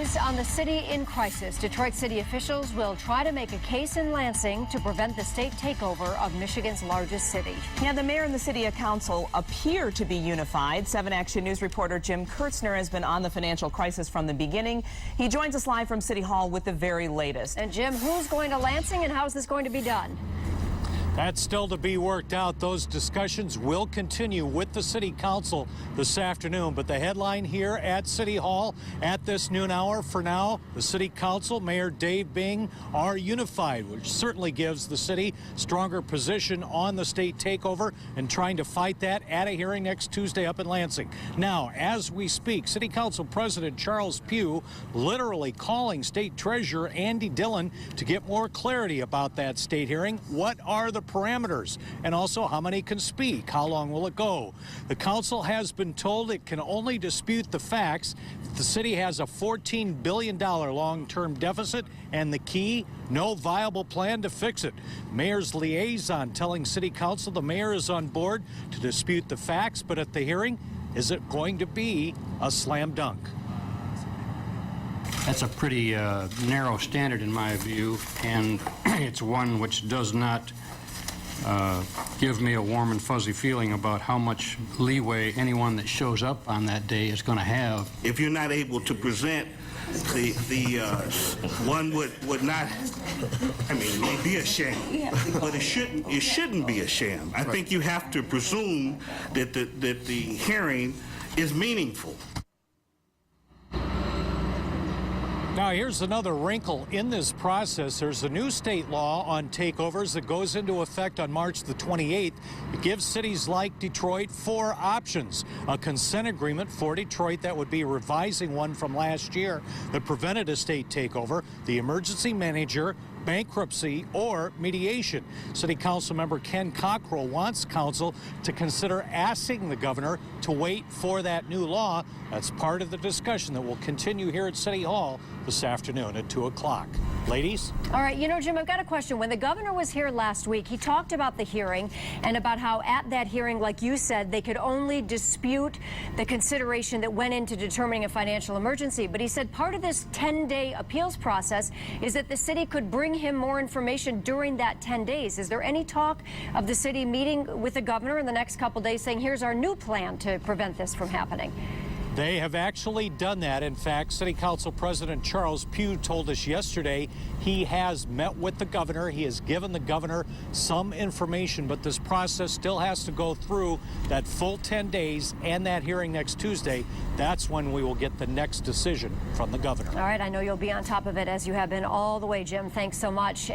Cities on the city in crisis. Detroit city officials will try to make a case in Lansing to prevent the state takeover of Michigan's largest city. Yeah, the mayor and the city council appear to be unified. 7 Action News reporter Jim Kurtzner has been on the financial crisis from the beginning. He joins us live from City Hall with the very latest. And Jim, who's going to Lansing and how is this going to be done? That's still to be worked out. Those discussions will continue with the city council this afternoon. But the headline here at City Hall at this noon hour, for now, the city council, Mayor Dave Bing, are unified, which certainly gives the city stronger position on the state takeover and trying to fight that at a hearing next Tuesday up in Lansing. Now, as we speak, City Council President Charles Pugh literally calling State Treasurer Andy Dillon to get more clarity about that state hearing. What are the parameters, and also how many can speak? How long will it go? The council has been told it can only dispute the facts if the city has a $14 billion long-term deficit, and the key, no viable plan to fix it. Mayor's liaison telling City Council the mayor is on board to dispute the facts, but at the hearing, is it going to be a slam dunk? That's a pretty narrow standard in my view, and it's one which does not give me a warm and fuzzy feeling about how much leeway anyone that shows up on that day is going to have. If you're not able to present one would not, I mean, it may be a sham, but it shouldn't be a sham. I think you have to presume that the hearing is meaningful. Now, here's another wrinkle in this process. There's a new state law on takeovers that goes into effect on March the 28th. It gives cities like Detroit 4 options. A consent agreement for Detroit that would be revising one from last year that prevented a state takeover, the emergency manager, bankruptcy, or mediation. City Council member Ken Cockrell wants council to consider asking the governor to wait for that new law. That's part of the discussion that will continue here at City Hall this afternoon at 2 o'clock. Ladies? All right, you know, Jim, I've got a question. When the governor was here last week, he talked about the hearing and about how at that hearing, like you said, they could only dispute the consideration that went into determining a financial emergency. But he said part of this 10-day appeals process is that the city could bring him more information during that 10 days. Is there any talk of the city meeting with the governor in the next couple days saying, here's our new plan to prevent this from happening? They have actually done that. In fact, City Council President Charles Pugh told us yesterday he has met with the governor. He has given the governor some information, but this process still has to go through that full 10 days and that hearing next Tuesday. That's when we will get the next decision from the governor. All right, I know you'll be on top of it as you have been all the way, Jim. Thanks so much.